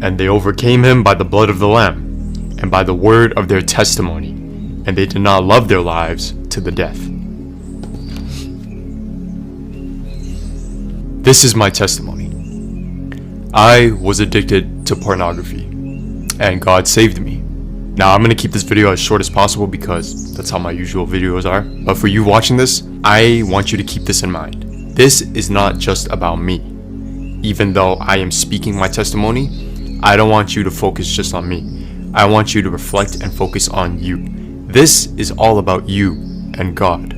And they overcame him by the blood of the Lamb, and by the word of their testimony, and they did not love their lives to the death. This is my testimony. I was addicted to pornography, and God saved me. Now I'm gonna keep this video as short as possible because that's how my usual videos are. But for you watching this, I want you to keep this in mind. This is not just about me. Even though I am speaking my testimony, I don't want you to focus just on me. I want you to reflect and focus on you. This is all about you and God.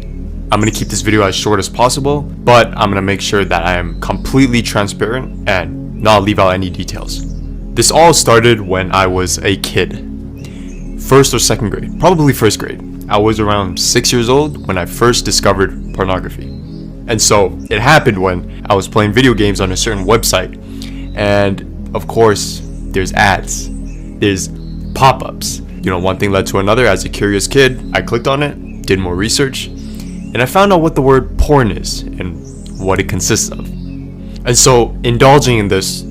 I'm gonna keep this video as short as possible, but I'm gonna make sure that I am completely transparent and not leave out any details. This all started when I was a kid. First or second grade, probably first grade. I was around 6 years old when I first discovered pornography. And so it happened when I was playing video games on a certain website. And of course, there's ads, there's pop-ups. You know, one thing led to another. As a curious kid, I clicked on it, did more research, and I found out what the word porn is and what it consists of. And so indulging in this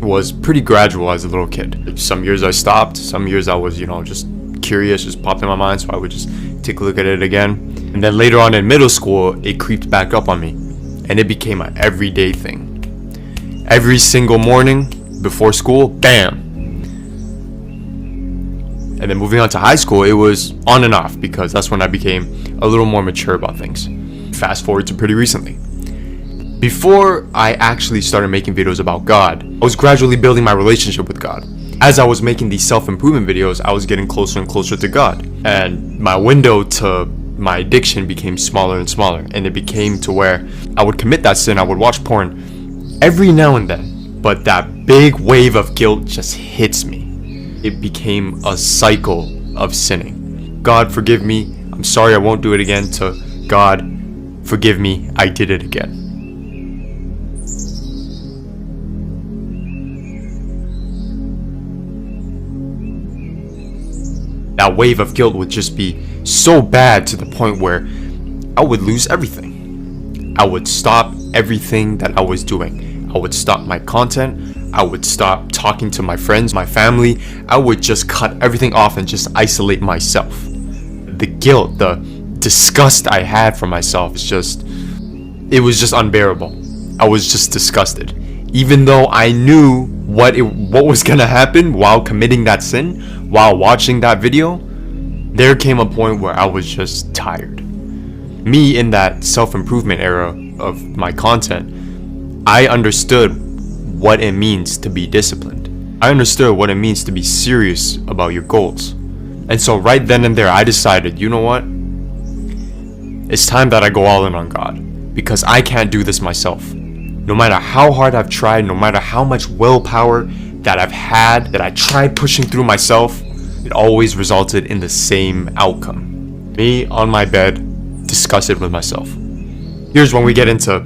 was pretty gradual as a little kid. Some years I stopped, some years I was, just curious, just popped in my mind, so I would just take a look at it again. And then later on in middle school, it creeped back up on me, and it became an everyday thing. Every single morning before school, bam. And then moving on to high school, it was on and off because that's when I became a little more mature about things. Fast forward to pretty recently. Before I actually started making videos about God, I was gradually building my relationship with God. As I was making these self-improvement videos, I was getting closer and closer to God. And my window to my addiction became smaller and smaller. And it became to where I would commit that sin, I would watch porn every now and then. But that big wave of guilt just hits me. It became a cycle of sinning. God, forgive me. I'm sorry, I won't do it again. To God, forgive me. I did it again. That wave of guilt would just be so bad to the point where I would lose everything. I would stop everything that I was doing. I would stop my content. I would stop talking to my friends, my family. I would just cut everything off and just isolate myself. The guilt, the disgust I had for myself it was just unbearable. I was just disgusted. Even though I knew what was gonna happen while committing that sin, while watching that video, there came a point where I was just tired. Me in that self-improvement era of my content, I understood what it means to be disciplined. I understood what it means to be serious about your goals. And so right then and there, I decided, you know what? It's time that I go all in on God, because I can't do this myself. No matter how hard I've tried, no matter how much willpower that I've had, that I tried pushing through myself, it always resulted in the same outcome. Me on my bed, disgusted with myself. Here's when we get into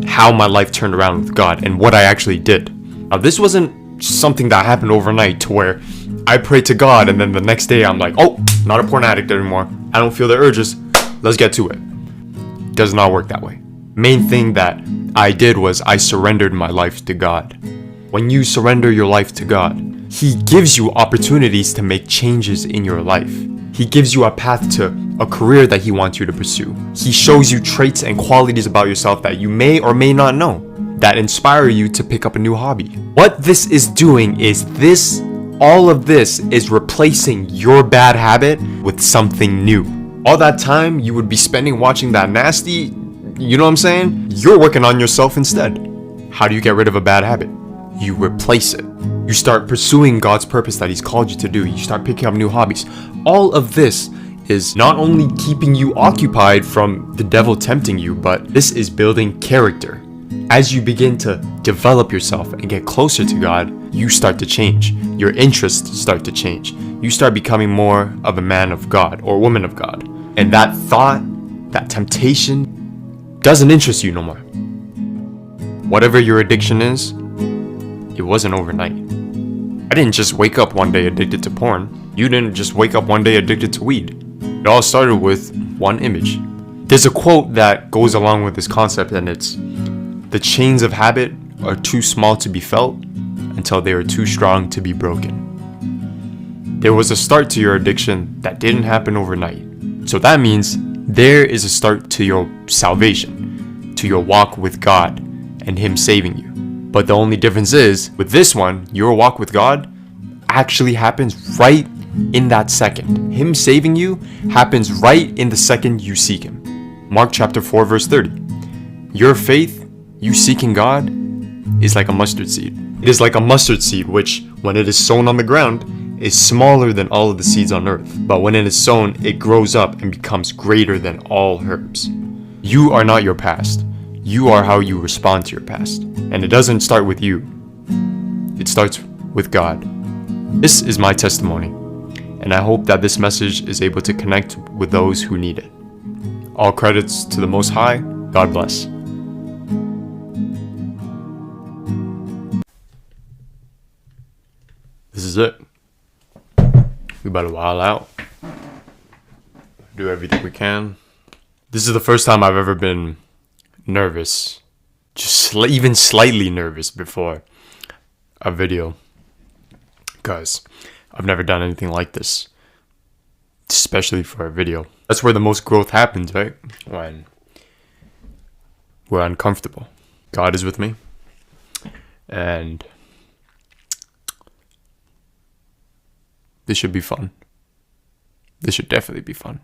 how my life turned around with God and what I actually did. Now, this wasn't something that happened overnight to where I prayed to God and then the next day I'm like, oh, not a porn addict anymore. I don't feel the urges. Let's get to it. Does not work that way. Main thing that I did was I surrendered my life to God. When you surrender your life to God, He gives you opportunities to make changes in your life. He gives you a path to a career that He wants you to pursue. He shows you traits and qualities about yourself that you may or may not know that inspire you to pick up a new hobby. What this is doing is all of this is replacing your bad habit with something new. All that time you would be spending watching that nasty, you know what I'm saying? You're working on yourself instead. How do you get rid of a bad habit? You replace it. You start pursuing God's purpose that He's called you to do. You start picking up new hobbies. All of this is not only keeping you occupied from the devil tempting you, but this is building character. As you begin to develop yourself and get closer to God, you start to change. Your interests start to change. You start becoming more of a man of God or woman of God. And that thought, that temptation, doesn't interest you no more. Whatever your addiction is, it wasn't overnight. I didn't just wake up one day addicted to porn. You didn't just wake up one day addicted to weed. It all started with one image. There's a quote that goes along with this concept, and it's, "The chains of habit are too small to be felt, until they are too strong to be broken. There was a start to your addiction that didn't happen overnight. So that means there is a start to your salvation, to your walk with God and Him saving you. But the only difference is, with this one, your walk with God actually happens right in that second. Him saving you happens right in the second you seek Him. Mark chapter 4 verse 30. Your faith, you seeking God, is like a mustard seed. It is like a mustard seed which, when it is sown on the ground, is smaller than all of the seeds on earth. But when it is sown, it grows up and becomes greater than all herbs. You are not your past. You are how you respond to your past. And it doesn't start with you. It starts with God. This is my testimony, and I hope that this message is able to connect with those who need it. All credits to the Most High. God bless. This is it. We better wild out. Do everything we can. This is the first time I've ever been nervous. Just even slightly nervous before a video. Because I've never done anything like this. Especially for a video. That's where the most growth happens, right? When we're uncomfortable. God is with me. And this should be fun. This should definitely be fun.